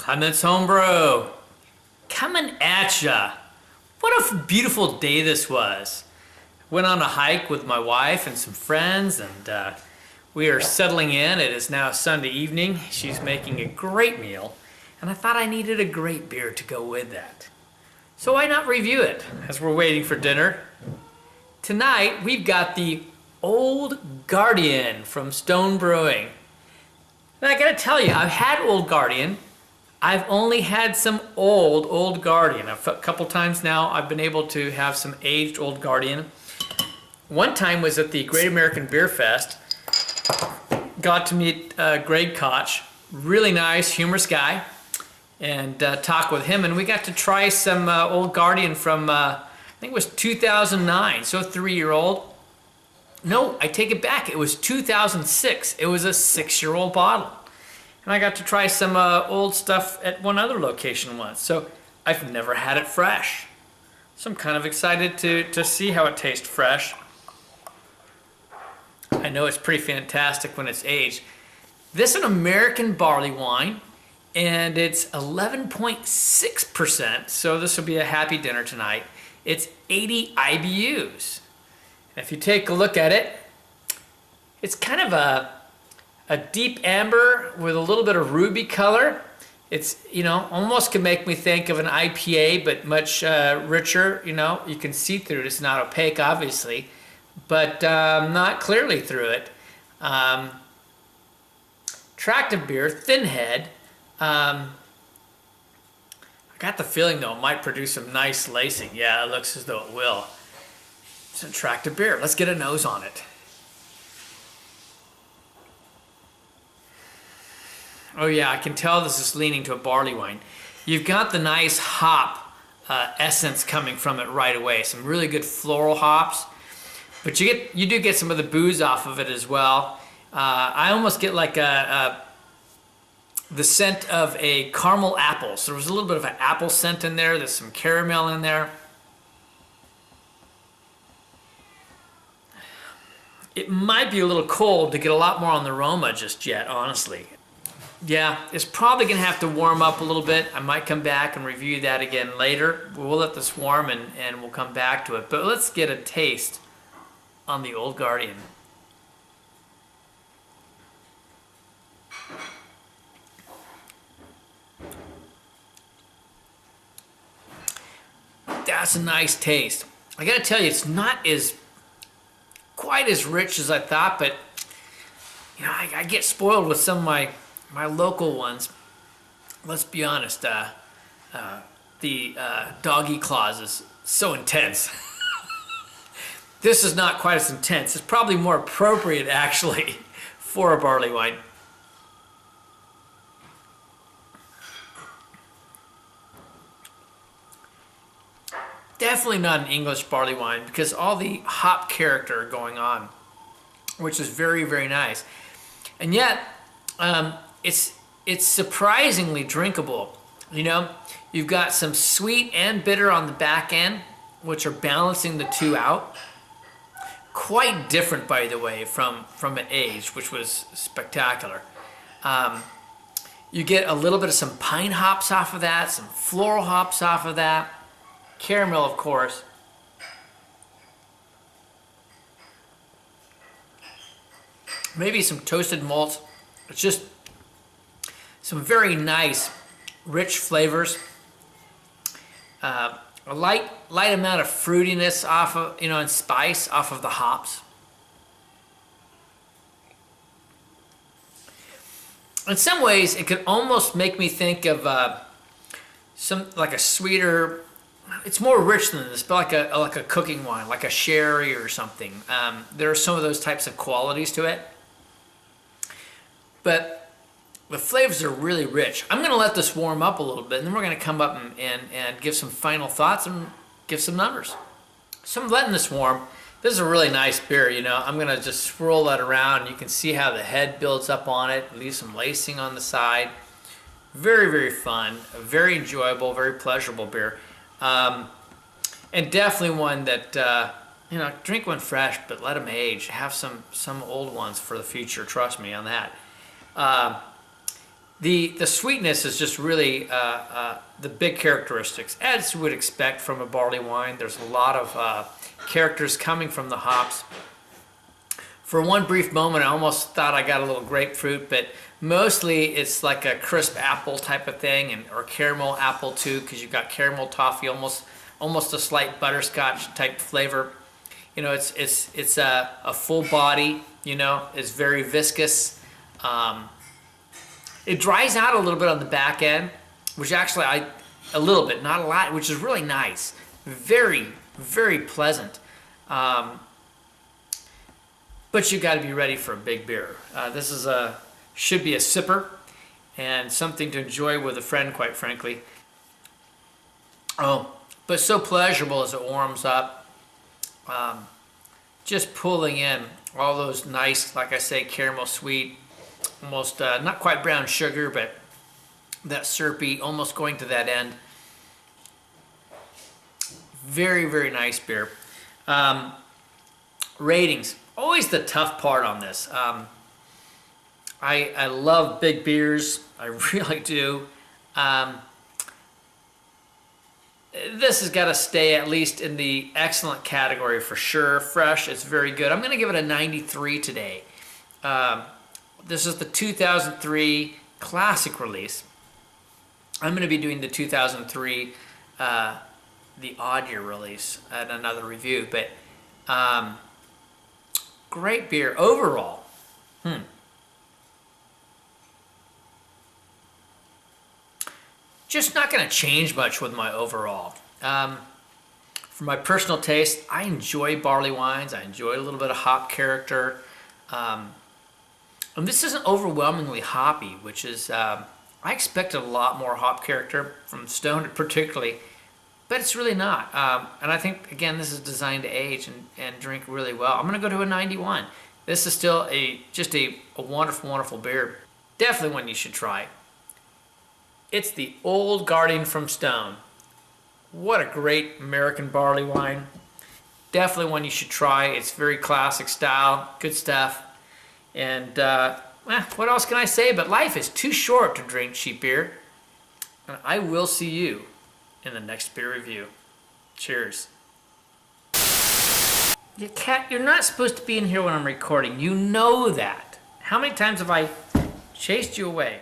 Clements Homebrew, coming at ya. What a beautiful day this was. Went on a hike with my wife and some friends, and we are settling in. It is now Sunday evening. She's making a great meal, and I thought I needed a great beer to go with that. So why not review it as we're waiting for dinner? Tonight we've got the Old Gaurdian from Stone Brewing. And I gotta tell you, I've had Old Gaurdian. I've only had some old Gaurdian. A couple times now I've been able to have some aged Old Gaurdian. One time was at the Great American Beer Fest. Got to meet Greg Koch, really nice, humorous guy, and talk with him. And we got to try some Old Gaurdian from, I think it was 2009, so a 3-year-old. No, I take it back. It was 2006. It was a 6-year-old bottle. And I got to try some old stuff at one other location once. So I've never had it fresh. So I'm kind of excited to see how it tastes fresh. I know it's pretty fantastic when it's aged. This is an American barley wine, and it's 11.6%. So this will be a happy dinner tonight. It's 80 IBUs. If you take a look at it, it's kind of a deep amber with a little bit of ruby color. It's, you know, almost can make me think of an IPA, but much richer. You know, you can see through it. It's not opaque, obviously, but not clearly through it. Attractive beer, thin head. I got the feeling, though, it might produce some nice lacing. Yeah, it looks as though it will. It's an attractive beer. Let's get a nose on it. Oh yeah, I can tell this is leaning to a barley wine. You've got the nice hop essence coming from it right away. Some really good floral hops, but you do get some of the booze off of it as well. I almost get like the scent of a caramel apple. So there was a little bit of an apple scent in there. There's some caramel in there. It might be a little cold to get a lot more on the aroma just yet, honestly. Yeah, it's probably going to have to warm up a little bit. I might come back and review that again later. We'll let this warm and we'll come back to it. But let's get a taste on the Old Gaurdian. That's a nice taste. I got to tell you, it's not quite as rich as I thought, but you know, I get spoiled with some of my local ones. Let's be honest, the doggy claws is so intense. This is not quite as intense. It's probably more appropriate, actually, for a barley wine. Definitely not an English barley wine because all the hop character going on, which is very, very nice. And yet, it's surprisingly drinkable. You know, you've got some sweet and bitter on the back end, which are balancing the two out. Quite different, by the way, from an age, which was spectacular. You get a little bit of some pine hops off of that, some floral hops off of that, caramel, of course. Maybe some toasted malts. It's just some very nice, rich flavors. A light amount of fruitiness off of, you know, and spice off of the hops. In some ways, it could almost make me think of like a sweeter. It's more rich than this, but like a cooking wine, like a sherry or something. There are some of those types of qualities to it. But the flavors are really rich. I'm going to let this warm up a little bit, and then we're going to come up and give some final thoughts and give some numbers. So I'm letting this warm. This is a really nice beer, you know. I'm going to just swirl that around. You can see how the head builds up on it. Leave some lacing on the side. Very, very fun. Very enjoyable, very pleasurable beer. And definitely one that, you know, drink one fresh, but let them age. Have some old ones for the future. Trust me on that. The sweetness is just really the big characteristics, as you would expect from a barley wine. There's a lot of characters coming from the hops. For one brief moment, I almost thought I got a little grapefruit, but mostly it's like a crisp apple type of thing, or caramel apple too, because you've got caramel toffee, almost a slight butterscotch type flavor. You know, it's a full body. You know, it's very viscous. It dries out a little bit on the back end, which actually a little bit, not a lot, which is really nice. Very, very pleasant. But you got to be ready for a big beer. This is should be a sipper and something to enjoy with a friend, quite frankly. Oh, but so pleasurable as it warms up. Just pulling in all those nice, like I say, caramel sweet, almost not quite brown sugar, but that syrupy, almost going to that end. Very, very nice beer. Ratings, always the tough part on this. I love big beers, I really do. This has got to stay at least in the excellent category for sure. Fresh, it's very good. I'm going to give it a 93 today. This is the 2003 classic release. I'm going to be doing the 2003 the odd year release at another review, but great beer overall. Just not going to change much with my overall. For my personal taste, I enjoy barley wines. I enjoy a little bit of hop character. And this isn't overwhelmingly hoppy, which is, I expected a lot more hop character from Stone particularly, but it's really not. And I think, again, this is designed to age and drink really well. I'm going to go to a 91. This is still just a wonderful, wonderful beer. Definitely one you should try. It's the Old Gaurdian from Stone. What a great American barley wine. Definitely one you should try. It's very classic style, good stuff. And what else can I say? But life is too short to drink cheap beer. And I will see you in the next beer review. Cheers. You cat, you're not supposed to be in here when I'm recording. You know that. How many times have I chased you away?